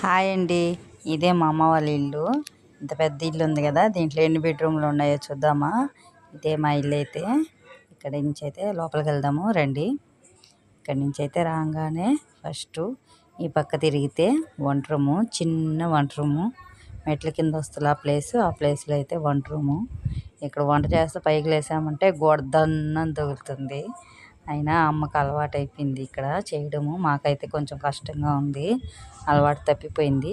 Hi అండి. ఇదే మా అమ్మ వాళ్ళ ఇల్లు. ఇంత పెద్ద ఇల్లు ఉంది కదా, దీంట్లో ఎన్ని బెడ్రూమ్లు ఉన్నాయో చూద్దామా. ఇదే మా ఇల్లు అయితే. ఇక్కడ నుంచి అయితే లోపలికి వెళ్దాము రండి. ఇక్కడ నుంచి అయితే రాగానే ఫస్ట్ ఈ పక్క తిరిగితే వంట రూము, చిన్న వంట రూము. మెట్ల కింద వస్తుంది ఆ ప్లేస్లో అయితే వంట రూము. ఇక్కడ వంట చేస్తే పైకి లేసామంటే గోడ దన్నని తగులుతుంది. అయినా అమ్మకు అలవాటు అయిపోయింది ఇక్కడ చేయడము. మాకైతే కొంచెం కష్టంగా ఉంది, అలవాటు తప్పిపోయింది.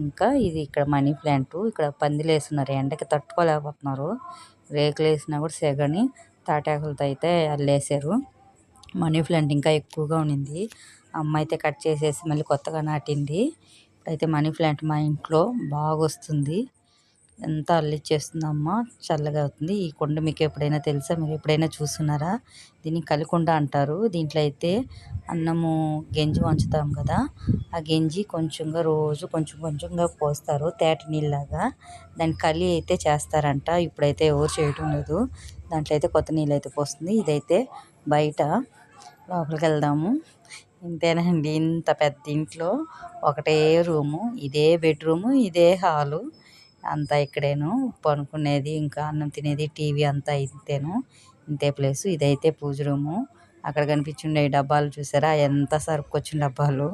ఇంకా ఇది ఇక్కడ మనీ ప్లాంట్. ఇక్కడ పందిలు వేస్తున్నారు, ఎండకి తట్టుకోలేకపోతున్నారు. రేకులు వేసినా కూడా సెగని తాటాకులతో అయితే అల్లేసారు. మనీ ప్లాంట్ ఇంకా ఎక్కువగా ఉండింది. అమ్మ అయితే కట్ చేసేసి మళ్ళీ కొత్తగా నాటింది. ఇప్పుడైతే మనీ ప్లాంట్ మా ఇంట్లో బాగా వస్తుంది. ఎంత అల్లిచ్చేస్తుందమ్మ, చల్లగా అవుతుంది. ఈ కొండ మీకు ఎప్పుడైనా తెలుసా? మీరు ఎప్పుడైనా చూస్తున్నారా? దీన్ని కలికొండ అంటారు. దీంట్లో అయితే అన్నము గెంజి వంచుతాం కదా, ఆ గెంజి కొంచెంగా రోజు కొంచెంగా పోస్తారు తేట నీళ్ళలాగా. దాన్ని కలి అయితే చేస్తారంట. ఇప్పుడైతే ఎవరు చేయటం లేదు. దాంట్లో అయితే కొత్త నీళ్ళు అయితే పోస్తుంది. ఇదైతే బయట. లోపలికి వెళ్దాము. ఇంతేనండి, ఇంత పెద్ద ఇంట్లో ఒకటే రూము, ఇదే బెడ్రూము, ఇదే హాలు అంతా. ఇక్కడేను పనుకునేది, ఇంకా అన్నం తినేది, టీవీ అంతా ఇంతే ప్లేసు. ఇదైతే పూజ రూము. అక్కడ కనిపించుండే ఈ డబ్బాలు చూసారా, ఎంత సరుకు వచ్చిన డబ్బాలు.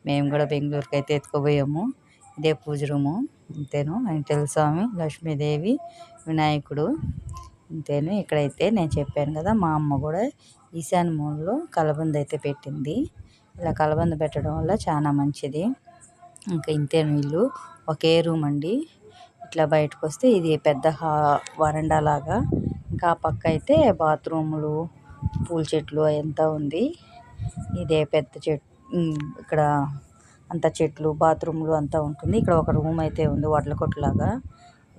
మేము కూడా బెంగళూరుకి అయితే ఎత్తుకుపోయాము. ఇదే పూజ రూము. ఇంతేను వెంకటేశ్వర స్వామి, లక్ష్మీదేవి, వినాయకుడు. ఇంతేను. ఇక్కడైతే నేను చెప్పాను కదా, మా అమ్మ కూడా ఈశాన్య మూలలో కలబంద అయితే పెట్టింది. ఇలా కలబంద పెట్టడం వల్ల చాలా మంచిది. ఇంకా ఇంతేను ఇల్లు. ఒకే రూమ్ అండి. ఇట్లా బయటకు వస్తే ఇది పెద్ద వరండా లాగా. ఇంకా ఆ పక్క అయితే బాత్రూములు, పూల చెట్లు అంతా ఉంది. ఇదే పెద్ద చెట్టు. ఇక్కడ అంతా చెట్లు, బాత్రూములు అంతా ఉంటుంది. ఇక్కడ ఒక రూమ్ అయితే ఉంది, వడ్ల కొట్టులాగా.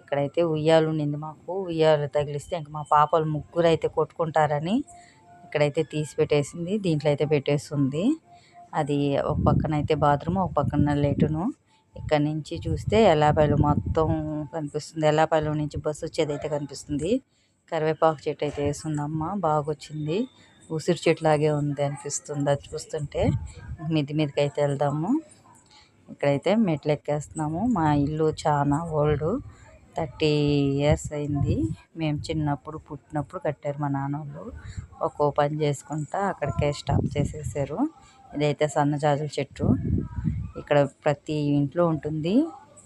ఇక్కడైతే ఉయ్యాలు ఉండింది మాకు. ఉయ్యాలు తగిలిస్తే ఇంక మా పాపలు ముగ్గురు అయితే కొట్టుకుంటారని ఇక్కడైతే తీసి పెట్టేసింది. దీంట్లో అయితే పెట్టేస్తుంది. అది ఒక పక్కన అయితే బాత్రూమ్, ఒక పక్కన లెటును. ఇక్కడ నుంచి చూస్తే ఎల్లాపల్లి మొత్తం కనిపిస్తుంది. ఎల్లాపల్లి నుంచి బస్సు వచ్చేది అయితే కనిపిస్తుంది. కరివేపాకు చెట్టు అయితే వేస్తుందమ్మ, బాగా వచ్చింది. ఉసిరి చెట్టు లాగే ఉంది అనిపిస్తుంది అది చూస్తుంటే. మిద్ది మీదకి అయితే వెళ్దాము. ఇక్కడైతే మెట్లు ఎక్కేస్తున్నాము. మా ఇల్లు చాలా ఓల్డ్, 30 years అయింది. మేము చిన్నప్పుడు పుట్టినప్పుడు కట్టారు మా నాన్నోళ్ళు. ఒక్కో పని చేసుకుంటా అక్కడికే స్టాప్ చేసేసారు. ఇదైతే సన్నజాజుల చెట్టు. ఇక్కడ ప్రతి ఇంట్లో ఉంటుంది.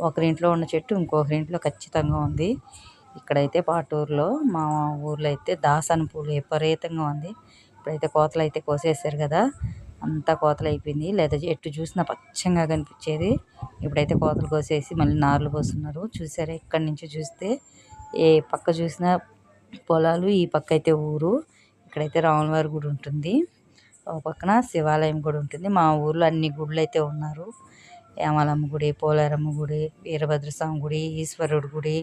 ఒకరింట్లో ఉన్న చెట్టు ఇంకొకరింట్లో ఖచ్చితంగా ఉంది. ఇక్కడైతే పాటూరులో, మా ఊర్లో అయితే దాసన పూలు విపరీతంగా ఉంది. ఇప్పుడైతే కోతలు అయితే కోసేసారు కదా, అంతా కోతలు అయిపోయింది. లేదా ఎటు చూసినా పచ్చంగా కనిపించేది. ఇప్పుడైతే కోతలు కోసేసి మళ్ళీ నార్లు పోస్తున్నారు. చూసారా, ఇక్కడి నుంచి చూస్తే ఏ పక్క చూసినా పొలాలు, ఈ పక్క అయితే ఊరు. ఇక్కడైతే రాములవారి గుడి ఉంటుంది, ఒక పక్కన శివాలయం కూడా ఉంటుంది. మా ఊర్లో అన్ని గుళ్ళు అయితే ఉన్నారు. యామలమ్మ గుడి, పోలేరమ్మ గుడి, వీరభద్రస్వామి గుడి, ఈశ్వరుడి గుడి,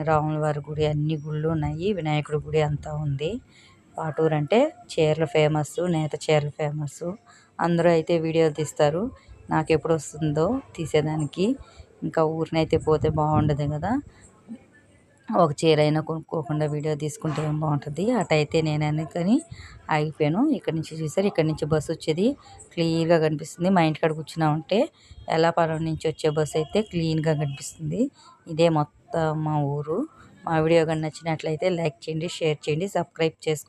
రాములవారి గుడి, అన్ని గుళ్ళు ఉన్నాయి. వినాయకుడి గుడి అంతా ఉంది. పాటూరు అంటే చీరలు ఫేమస్, నేత చీరలు ఫేమస్. అందరూ అయితే వీడియోలు తీస్తారు. నాకు ఎప్పుడు వస్తుందో తీసేదానికి. ఇంకా ఊరినైతే పోతే బాగుండదు కదా, ఒక చీర అయినా కొనుక్కోకుండా వీడియో తీసుకుంటే ఏం బాగుంటుంది. అటైతే నేను అందుకని ఆగిపోయాను. ఇక్కడ నుంచి చూసారు, ఇక్కడ నుంచి బస్సు వచ్చేది క్లియర్గా కనిపిస్తుంది. మా ఇంటికాడ కూర్చున్నామంటే ఎల్లాపురం నుంచి వచ్చే బస్సు అయితే క్లీన్గా కనిపిస్తుంది. ఇదే మొత్తం మా ఊరు. మా వీడియో కానీ నచ్చినట్లయితే లైక్ చేయండి, షేర్ చేయండి, సబ్స్క్రైబ్ చేసుకోండి.